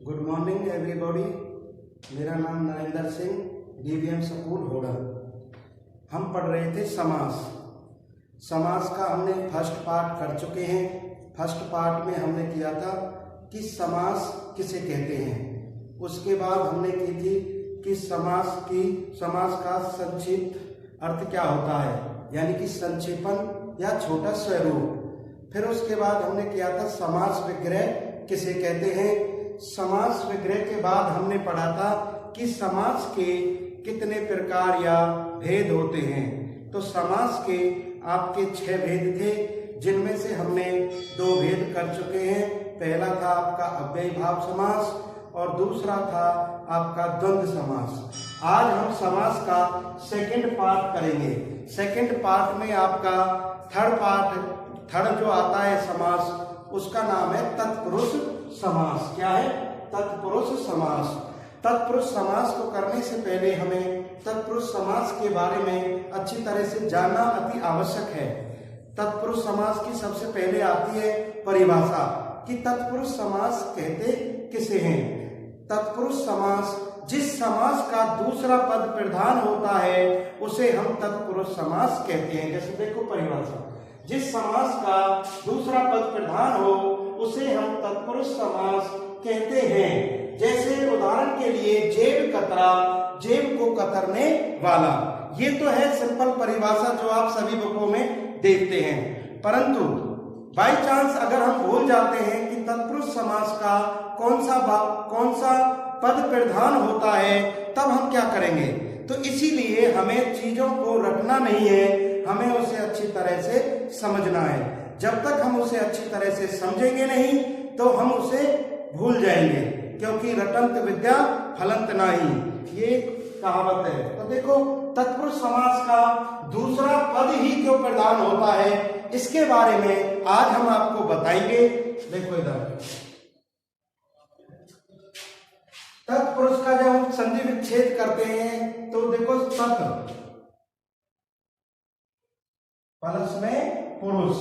Good morning everybody. मेरा नाम Narendra Singh, DVM school Hodal. हम पढ़ रहे थे समास। समास का हमने फर्स्ट पार्ट कर चुके हैं। फर्स्ट पार्ट में हमने किया था कि समास किसे कहते हैं। उसके बाद हमने की थी कि समास का संक्षिप्त अर्थ क्या होता है, यानी कि संक्षेपण या छोटा स्वरूप। फिर उसके बाद हमने किया था समास विग्रह किसे कहते हैं। समास विग्रह के बाद हमने पढ़ा था कि समास के कितने प्रकार या भेद होते हैं। तो समास के आपके 6 भेद थे, जिनमें से हमने 2 भेद कर चुके हैं। पहला था आपका अव्ययी भाव समास और दूसरा था आपका द्वंद्व समास। आज हम समास का सेकंड पार्ट करेंगे। सेकंड पार्ट में आपका थर्ड जो आता है समास, उसका नाम है तत्पुरुष समास। क्या है? तत्पुरुष समास। तत्पुरुष समास को करने से पहले हमें तत्पुरुष समास के बारे में अच्छी तरह से जानना अति आवश्यक है। तत्पुरुष समास की सबसे पहले आती है परिभाषा कि तत्पुरुष समास कहते किसे हैं। तत्पुरुष समास, जिस समास का दूसरा पद प्रधान होता है उसे हम तत्पुरुष समास कहते हैं। जैसे देखो परिभाषा, जिस समास का दूसरा पद प्रधान हो उसे हम तत्पुरुष समास कहते हैं। जैसे उदाहरण के लिए जेब कतरा, जेब को कतरने वाला। ये तो है सिंपल परिभाषा जो आप सभी बुकों में देखते हैं। परंतु बाई चांस अगर हम भूल जाते हैं कि तत्पुरुष समास का कौन सा पद प्रधान होता है, तब हम क्या करेंगे। तो इसीलिए हमें चीजों को रटना नहीं है, हमें उसे अच्छी तरह से समझना है। जब तक हम उसे अच्छी तरह से समझेंगे नहीं तो हम उसे भूल जाएंगे, क्योंकि रटंत विद्या फलंत नाही, ये कहावत है। तो देखो तत्पुरुष समास का दूसरा पद ही क्यों प्रधान होता है, इसके बारे में आज हम आपको बताएंगे। देखो इधर तत्पुरुष का जब हम संधि विच्छेद करते हैं तो देखो तत् प्लस में पुरुष,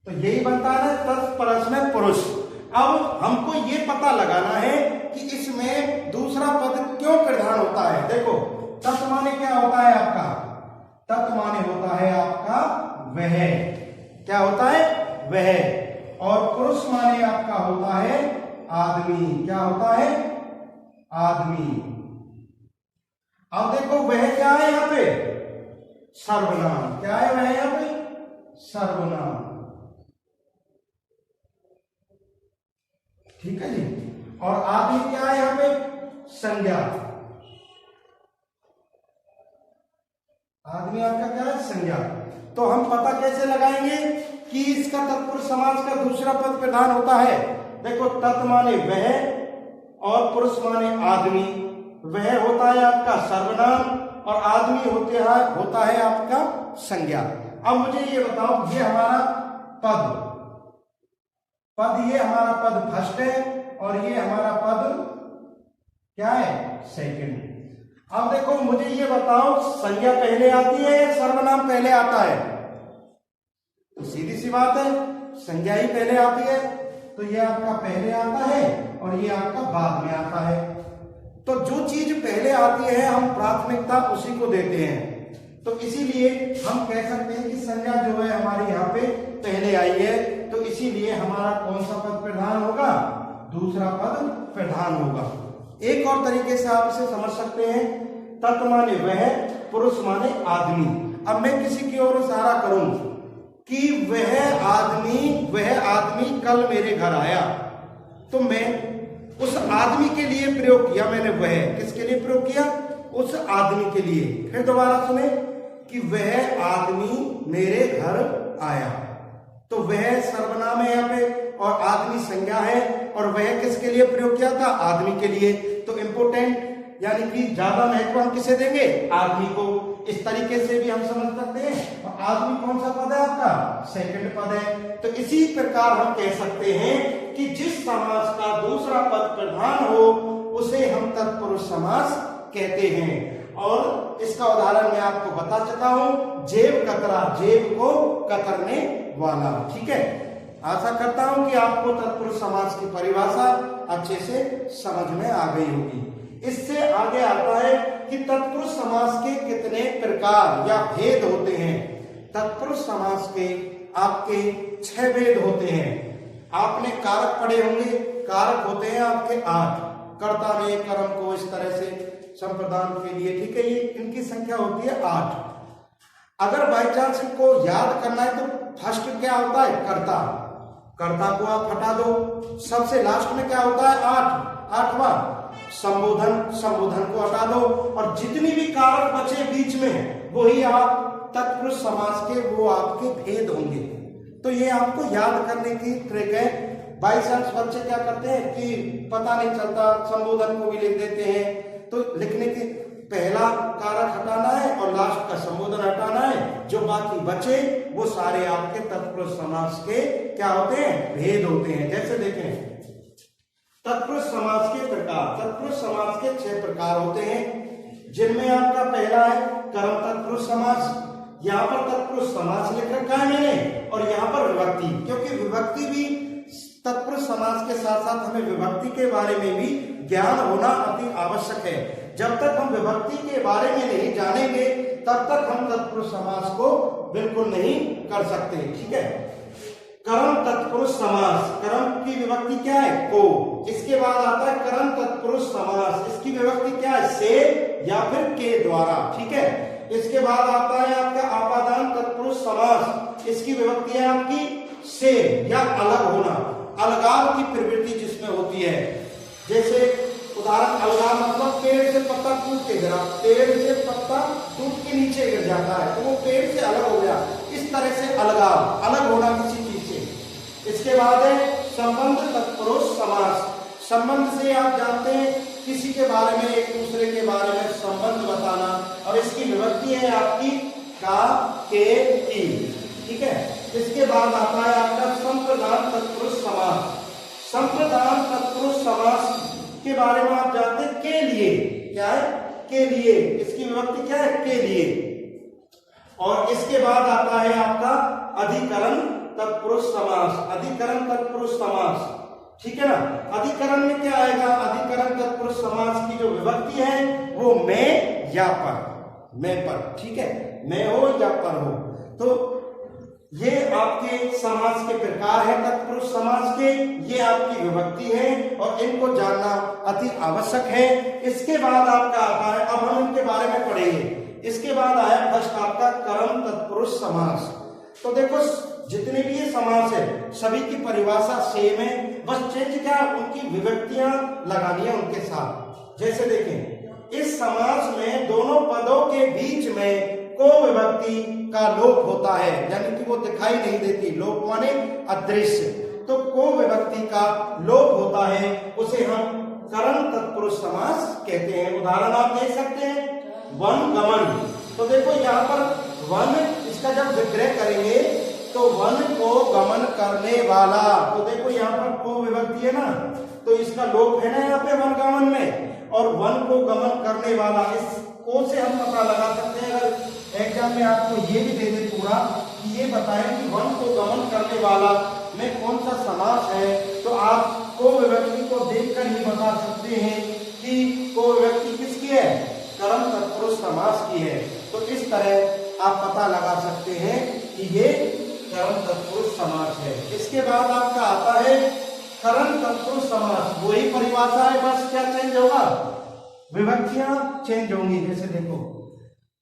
तो यही बनता है तत् प्लस में पुरुष। अब हमको ये पता लगाना है कि इसमें दूसरा पद क्यों प्रधान होता है। देखो तत् माने क्या होता है आपका, तत् माने होता है आपका वह, क्या होता है वह, और पुरुष माने आपका होता है आदमी। क्या होता है? आदमी। अब देखो वह क्या है यहाँ पे, सर्वनाम। क्या है वह यहाँ पे? सर्वनाम। ठीक है जी। और आदमी क्या है यहाँ पे? संज्ञा। आदमी आपका क्या है? संज्ञा। तो हम पता कैसे लगाएंगे कि इसका तत्पुरुष समास का दूसरा पद प्रधान होता है। देखो तत् माने वह और पुरुष माने आदमी। वह होता है आपका सर्वनाम और आदमी होता है आपका संज्ञा। अब मुझे ये बताओ, ये हमारा ये हमारा पद फर्स्ट है और ये हमारा पद क्या है? सेकंड। अब देखो मुझे ये बताओ, संज्ञा पहले आती है या सर्वनाम पहले आता है? तो सीधी सी बात है, संज्ञा ही पहले आती है। तो ये आपका पहले आता है और ये आपका बाद में आता है। तो जो चीज पहले आती है हम प्राथमिकता उसी को देते हैं। तो इसीलिए हम कह सकते हैं कि संज्ञा जो है हमारी यहाँ पे पहले आई है, तो इसीलिए हमारा कौन सा पद प्रधान होगा? दूसरा पद प्रधान होगा। एक और तरीके से आप इसे समझ सकते हैं, तत् माने वह, पुरुष माने आदमी। अब मैं किसी की ओर इशारा करूं कि वह आदमी कल मेरे घर आया, तो मैं उस आदमी के लिए प्रयोग किया मैंने। वह किसके लिए प्रयोग किया? उस आदमी के लिए। फिर दोबारा सुने कि वह आदमी मेरे घर आया, तो वह सर्वनाम है यहाँ पे और आदमी संज्ञा है, और वह किसके लिए प्रयोग किया था? आदमी के लिए। तो इंपोर्टेंट यानी कि ज्यादा महत्व हम किसे देंगे? आदमी को। इस तरीके से भी हम समझ सकते हैं। और आदमी कौन सा पद है आपका? सेकंड पद है। तो इसी प्रकार हम कह सकते हैं कि जिस समास का दूसरा पद प्रधान हो उसे हम तत्पुरुष समास कहते हैं। और इसका उदाहरण मैं आपको बता चुका हूं, जेब कतरा, जेब को कतरने वाला। ठीक है। आशा करता हूं कि आपको तत्पुरुष समास की परिभाषा अच्छे से समझ में आ गई होगी। इससे आगे आता है कि तत्पुरुष समास के कितने प्रकार या भेद होते हैं। तत्पुरुष समास के आपके 6 भेद होते हैं। आपने कारक पढ़े होंगे, कारक होते हैं आपके 8। कर्ता में कर्म को इस तरह से संप्रदान के लिए, ठीक है, ये इनकी संख्या होती है 8। अगर बाई चांस इनको याद करना है तो फर्स्ट क्या होता है, कर्ता। कर्ता को आप हटा दो। सबसे लास्ट में क्या होता है, 8वां संबोधन, संबोधन को हटा दो। और जितनी भी कारक बचे बीच में वही आप तत्पुरुष समास के वो आपके भेद होंगे। तो ये आपको याद करने की ट्रिक है। बाई चांस बच्चे क्या करते हैं कि पता नहीं चलता, संबोधन को भी लिख देते हैं। तो लिखने के पहला कारक हटाना है और लास्ट का संबोधन हटाना है, जो बाकी बचे वो सारे आपके तत्पुरुष समास के क्या होते हैं, भेद होते हैं। जैसे देखें तत्पुरुष समास के प्रकार। तत्पुरुष समास के 6 प्रकार होते हैं, जिनमें आपका पहला है कर्म तत्पुरुष समास। यहाँ पर तत्पुरुष समास लिख रखा है मैंने, और यहाँ पर विभक्ति, क्योंकि विभक्ति भी तत्पुरुष समास के साथ साथ हमें विभक्ति के बारे में भी ज्ञान होना अति आवश्यक है। जब तक हम विभक्ति के बारे में नहीं जानेंगे तब तक हम तत्पुरुष समास को बिल्कुल नहीं कर सकते, ठीक है। कर्म तत्पुरुष समास, कर्म की विभक्ति क्या है, को। इसके बाद आता है कर्म तत्पुरुष समास, इसकी विभक्ति क्या है, से या फिर के द्वारा, ठीक है। इसके बाद आता है आपका आपादान तत्पुरुष समास, इसकी विभक्ति है आपकी से या अलग होना, अलगाव की प्रवृत्ति जिसमें होती है। जैसे उदाहरण, अलगाव मतलब पेड़ से पत्ता टूट के गिरा, पेड़ से पत्ता टूट के नीचे गिर जाता है तो वो पेड़ से अलग हो गया, इस तरह से अलगाव, अलग होना किसी चीज से। इसके बाद है संबंध तत्पुरुष समास। संबंध से आप जानते हैं किसी के बारे में, एक दूसरे के बारे में संबंध बताना, और इसकी विभक्ति है आपकी का, के, की, ठीक है। इसके बाद आता है आपका संप्रदान तत्पुरुष समास। संप्रदान तत्पुरुष समास के बारे में आप जानते हैं के लिए, क्या है, के लिए, इसकी विभक्ति क्या है, के लिए। और इसके बाद आता है आपका अधिकरण तत्पुरुष समास। अधिकरण तत्पुरुष समास, ठीक है ना। अधिकरण में क्या आएगा, अधिकरण तत्पुरुष समास की जो विभक्ति है वो मैं या पर, मैं पर, ठीक है, मैं हो या पर हो। तो ये आपके समास के प्रकार है तत्पुरुष समास के, ये आपकी विभक्ति है और इनको जानना अति आवश्यक है। इसके बाद आपका आता है, अब हम इनके बारे में पढ़ेंगे। इसके बाद आया फर्स्ट आपका कर्म तत्पुरुष समास। तो देखो जितने भी ये समास है सभी की परिभाषा सेम है, बस चेंज क्या, उनकी विभक्तियां लगानी है उनके साथ। जैसे देखें इस समास में दोनों पदों के बीच में को विभक्ति का लोप होता है, यानी कि वो दिखाई नहीं देती, लोप माने अदृश्य। तो को विभक्ति का लोप होता है, उसे हम कर्म तत्पुरुष समास कहते हैं। उदाहरण आप देख सकते हैं, वन गमन। तो देखो यहाँ पर वन, इसका जब विग्रह करेंगे तो वन को गमन करने वाला, तो देखो यहाँ पर को विभक्ति है ना, तो इसका लोप है ना यहाँ पे वन गमन में, और वन को गमन करने वाला, इस को से हम पता लगा सकते हैं। अगर एग्जाम में आपको ये भी दे दे पूरा कि ये बताएं कि वन को गमन करने वाला में कौन सा समास है, तो आप को विभक्ति को देखकर ही बता सकते हैं कि को विभक्ति किसकी है, कर्म तत्पुरुष समास की है। तो इस तरह आप पता लगा सकते हैं कि ये कर्म तत्पुरुष समास है। इसके बाद आपका आता है कर्म तत्पुरुष समास, वही परिभाषा है, बस क्या चेंज होगा, विभक्तियां चेंज होंगी। जैसे देखो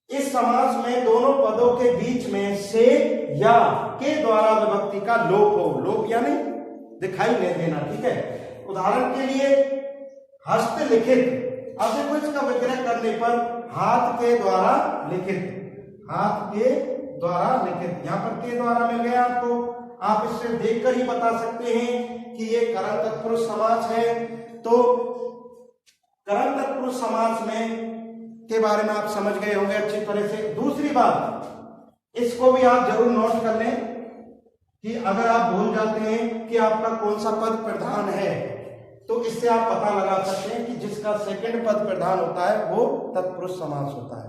इस समास में दोनों पदों के बीच में से या के द्वारा विभक्ति का लोप हो, लोप यानी दिखाई नहीं देना, ठीक है। उदाहरण के लिए हस्तलिखित, अब देखो इसका विग्रह करने पर हाथ के द्वारा लिखित, हाथ के द्वारा लिखित, यहाँ पर के द्वारा मिल गया आपको। आप इससे देखकर ही बता सकते हैं कि ये कर्म तत्पुरुष समास है। तो कर्म तत्पुरुष समास में के बारे में आप समझ गए होंगे अच्छी तरह से। दूसरी बात, इसको भी आप जरूर नोट कर लें कि अगर आप भूल जाते हैं कि आपका कौन सा पद प्रधान है, तो इससे आप पता लगा सकते हैं कि जिसका सेकंड पद प्रधान होता है वो तत्पुरुष समास होता है।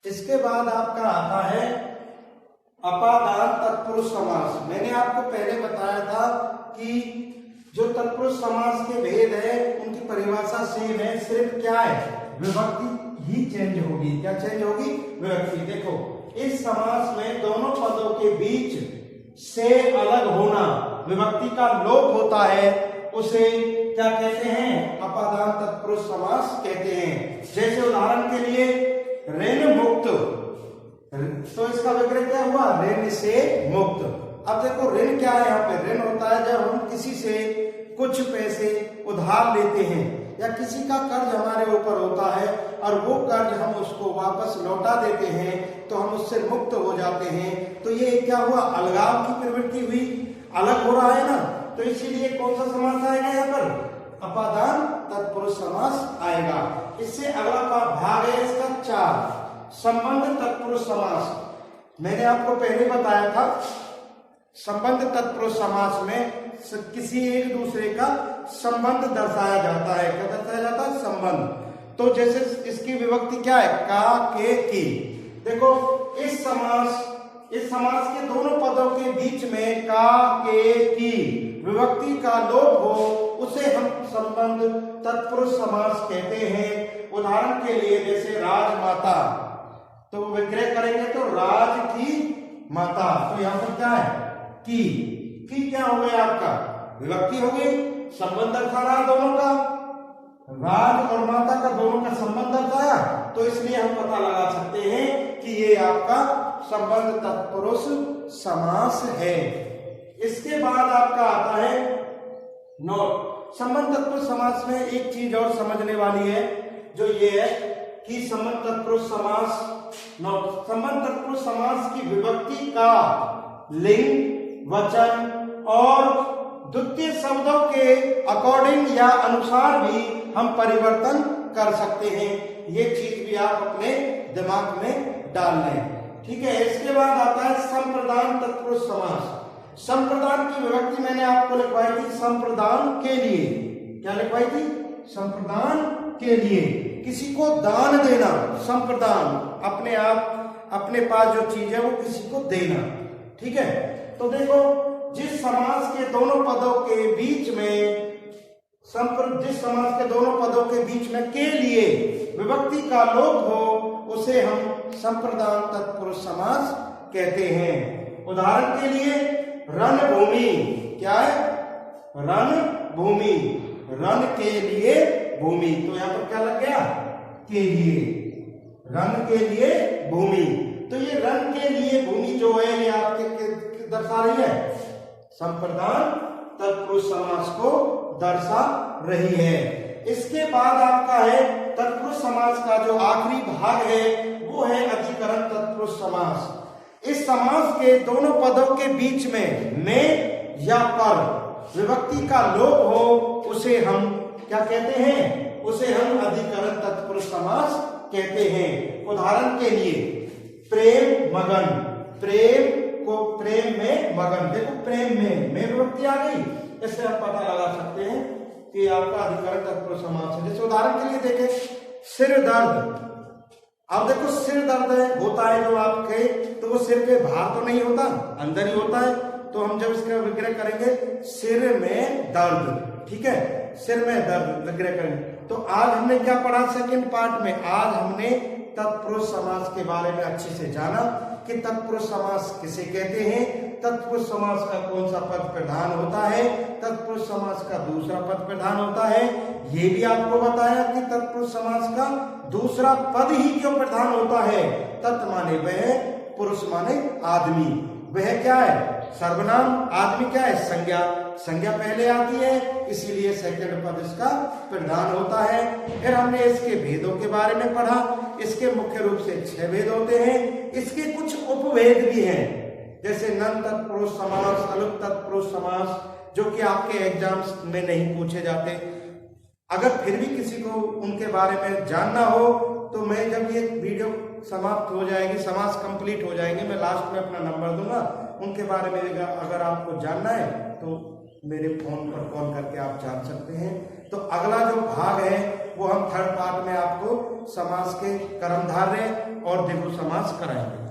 इसके बाद आपका आता है अपादान तत्पुरुष समास। मैंने आपको पहले बताया था कि जो तत्पुरुष समास के भेद है उनकी परिभाषा सेम है, सिर्फ क्या है, विभक्ति ही चेंज होगी। क्या चेंज होगी? विभक्ति। देखो इस समास में दोनों पदों के बीच से अलग होना, विभक्ति का लोप होता है, उसे क्या कहते हैं? अपादान तत्पुरुष समास कहते हैं। जैसे उदाहरण के लिए ऋण मुक्त, तो इसका विग्रह क्या हुआ? ऋण से मुक्त। अब देखो ऋण क्या है? यहाँ पे ऋण होता है जब हम किसी से कुछ पैसे उधार लेते हैं या किसी का कर्ज हमारे ऊपर होता है और वो कर्ज हम उसको वापस लौटा देते हैं तो हम उससे मुक्त हो जाते हैं। तो ये क्या हुआ? अलगाव की प्रवृत्ति हुई, अलग हो रहा है ना। तो इसीलिए कौन सा समास आएगा यहाँ पर? अपादान तत्पुरुष समास आएगा। इससे अगला भाग है इसका 4, संबंध तत्पुरुष समास। मैंने आपको पहले बताया था संबंध तत्पुरुष समास में किसी एक दूसरे का संबंध दर्शाया जाता है। क्या दर्शाया जाता है? संबंध। तो जैसे इसकी विभक्ति क्या है? का, के, की। देखो इस समास के दोनों पदों के बीच में का, के, की विभक्ति का लोप हो, उसे हम संबंध तत्पुरुष समास कहते हैं। उदाहरण के लिए जैसे राजमाता, तो विग्रह करेंगे तो राज की माता, तो यहां पर क्या है? की क्या हो गया? आपका विभक्ति हो गई, संबंध दर्शा रहा दोनों का, राज और माता का दोनों का संबंध दर्शाया, तो इसलिए हम पता लगा सकते हैं कि ये आपका संबंध तत्पुरुष समास है। इसके बाद आपका आता है नोट। संबंध तत्पुरुष समास में एक चीज और समझने वाली है, जो ये है कि संबंध तत्पुरुष समास, नोट, संबंध तत्पुरुष समास की विभक्ति का लिंग, वचन और द्वितीय शब्दों के अकॉर्डिंग या अनुसार भी हम परिवर्तन कर सकते हैं। ये चीज भी आप अपने दिमाग में डाल लें, ठीक है। इसके बाद आता है संप्रदान तत्पुरुष समास। संप्रदान की विभक्ति मैंने आपको लिखवाई थी संप्रदान के लिए। क्या लिखवाई थी? संप्रदान के लिए, किसी को दान देना, संप्रदान, अपने आप अपने पास जो चीज है वो किसी को देना, ठीक है। तो देखो जिस समास के दोनों पदों के बीच में के लिए विभक्ति का लोप हो, उसे हम संप्रदान तत्पुरुष समास कहते हैं। उदाहरण के लिए रणभूमि, क्या है? रणभूमि, रण के लिए भूमि, तो यहां पर क्या लग गया? के लिए, रण के लिए भूमि। तो ये रण के लिए भूमि जो है ये आपके दर्शा रही है, संप्रदान तत्पुरुष समास को दर्शा रही है। इसके बाद आपका है तत्पुरुष समास का जो आखिरी भाग है वो है अधिकरण तत्पुरुष समास। इस समास के दोनों पदों के बीच में या पर विभक्ति का लोप हो, उसे हम क्या कहते हैं? उसे हम अधिकरण तत्पुरुष समास कहते हैं। उदाहरण के लिए प्रेम मगन, प्रेम को प्रेम में मगन, देखो प्रेम में विभक्ति आ गई, इससे हम पता लगा सकते हैं कि आपका अधिकरण तत्पुरुष समास है। जैसे उदाहरण के लिए देखें सिर दर्द। अब देखो सिर दर्द होता है जो आपके, तो वो सिर के बाहर तो नहीं होता, अंदर ही होता है। तो हम जब इसका विग्रह करेंगे सिर में दर्द, ठीक है, सिर में दर्द विग्रह करेंगे। तो आज हमने क्या पढ़ा सेकंड पार्ट में? आज हमने तत्पुरुष समास के बारे में अच्छे से जाना कि तत्पुरुष समास किसे कहते हैं, तत्पुरुष समास का कौन सा पद प्रधान होता है, तत्पुरुष समास का दूसरा पद प्रधान होता है। ये भी आपको बताया कि तत्पुरुष समास का दूसरा पद ही क्यों प्रधान होता है। तत् माने वह, पुरुष माने आदमी, वह क्या है? सर्वनाम, आदमी क्या है? संज्ञा, संज्ञा पहले आती है, इसीलिए सेकंड पद इसका प्रधान होता है। फिर हमने इसके भेदों के बारे में पढ़ा। इसके मुख्य रूप से 6 भेद होते हैं। इसके कुछ उपभेद भी हैं, जैसे नन तत्पुरुष समास, अलुक तत्पुरुष समास, जो कि आपके एग्जाम्स में नहीं पूछे जाते। अगर फिर भी किसी को उनके बारे में जानना हो तो मैं जब ये वीडियो समाप्त हो जाएगी, समास कंप्लीट हो जाएंगे, मैं लास्ट में अपना नंबर दूंगा, उनके बारे में अगर आपको जानना है तो मेरे फोन पर कॉल करके आप जान सकते हैं। तो अगला जो भाग है वो हम थर्ड पार्ट में आपको समास के कर्मधारय और द्विगु समास कराएंगे।